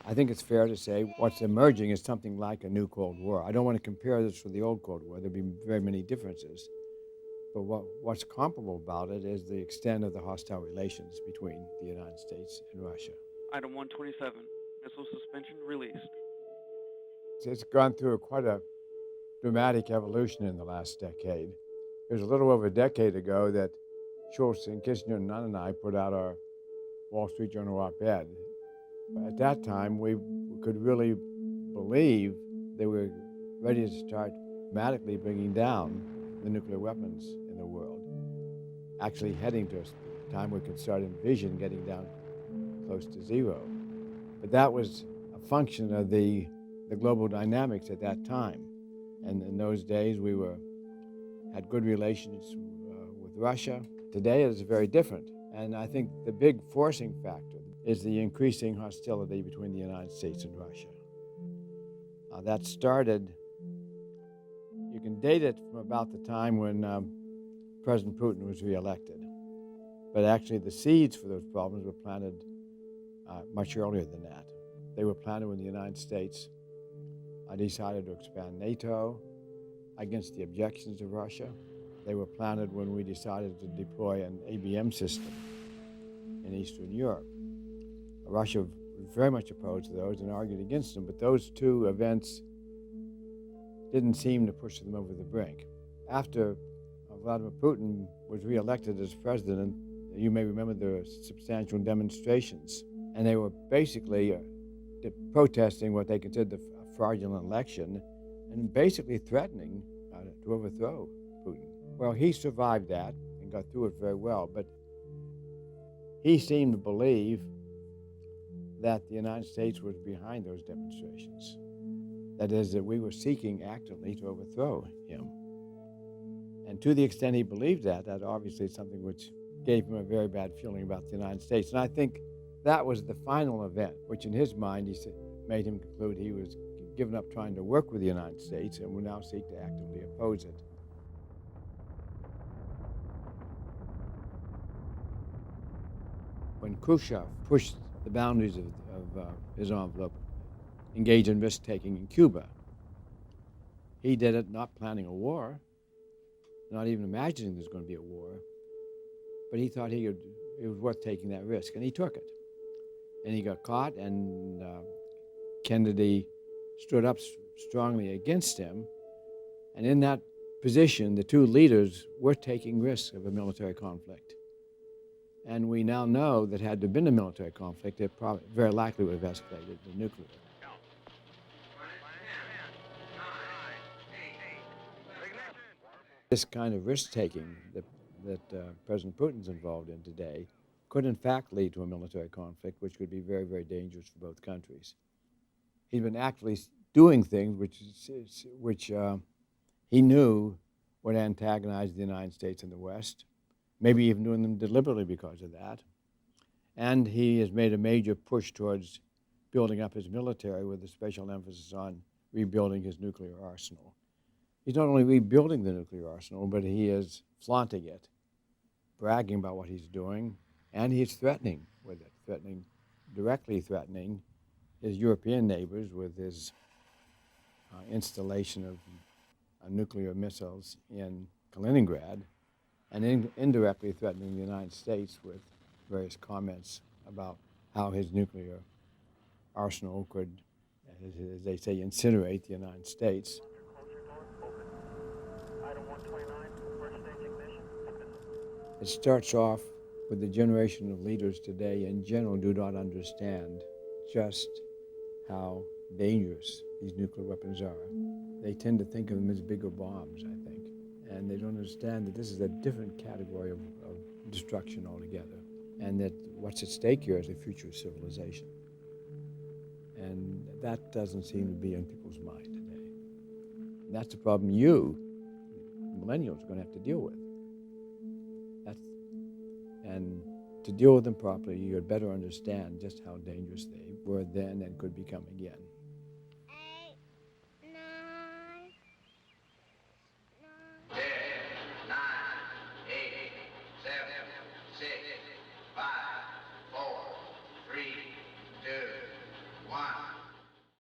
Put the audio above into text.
I think it's fair to say what's emerging is something like a new Cold War. I don't want to compare this with the old Cold War. There'd be very many differences. But what's comparable about it is the extent of the hostile relations between the United States and Russia. Item 127. Missile suspension released. It's gone through quite a dramatic evolution in the last decade. It was a little over a decade ago that Schultz and Kissinger and Nunn and I put out our Wall Street Journal op-ed. At that time, we could really believe they were ready to start dramatically bringing down the nuclear weapons in the world, actually heading to a time we could start envision getting down close to zero. But that was a function of the global dynamics at that time. And in those days, we had good relations with Russia. Today, it is very different. And I think the big forcing factor is the increasing hostility between the United States and Russia. That started, you can date it from about the time when President Putin was reelected. But actually, the seeds for those problems were planted much earlier than that. They were planted when the United States decided to expand NATO against the objections of Russia. They were planted when we decided to deploy an ABM system in Eastern Europe. Russia was very much opposed to those and argued against them, but those two events didn't seem to push them over the brink. After Vladimir Putin was reelected as president, you may remember there were substantial demonstrations, and they were basically protesting what they considered a fraudulent election and basically threatening to overthrow Putin. Well, he survived that and got through it very well, but he seemed to believe that the United States was behind those demonstrations. That is, that we were seeking actively to overthrow him. And to the extent he believed that obviously is something which gave him a very bad feeling about the United States. And I think that was the final event, which in his mind made him conclude he was given up trying to work with the United States and would now seek to actively oppose it. When Khrushchev pushed the boundaries of his envelope, engaged in risk-taking in Cuba, he did it not planning a war, not even imagining there's going to be a war, but he thought it was worth taking that risk, and he took it. And he got caught, and Kennedy stood up strongly against him. And in that position, the two leaders were taking risks of a military conflict. And we now know that had there been a military conflict, it very likely would have escalated to nuclear. This kind of risk-taking that President Putin's involved in today could in fact lead to a military conflict, which could be very, very dangerous for both countries. He's been actively doing things which he knew would antagonize the United States and the West, maybe even doing them deliberately because of that. And he has made a major push towards building up his military with a special emphasis on rebuilding his nuclear arsenal. He's not only rebuilding the nuclear arsenal, but he is flaunting it, bragging about what he's doing, and he's threatening with it, directly threatening his European neighbors with his installation of nuclear missiles in Kaliningrad, and indirectly threatening the United States with various comments about how his nuclear arsenal could, as they say, incinerate the United States. It starts off with the generation of leaders today in general do not understand just how dangerous these nuclear weapons are. They tend to think of them as bigger bombs, I think, and they don't understand that this is a different category of destruction altogether, and that what's at stake here is the future of civilization. And that doesn't seem to be in people's mind today. And that's the problem you, millennials, are going to have to deal with. And to deal with them properly, you had better understand just how dangerous they were then and could become again. 8, 9, 10, 9, 8, 7, 6, 5, 4, 3, 2, 1. One.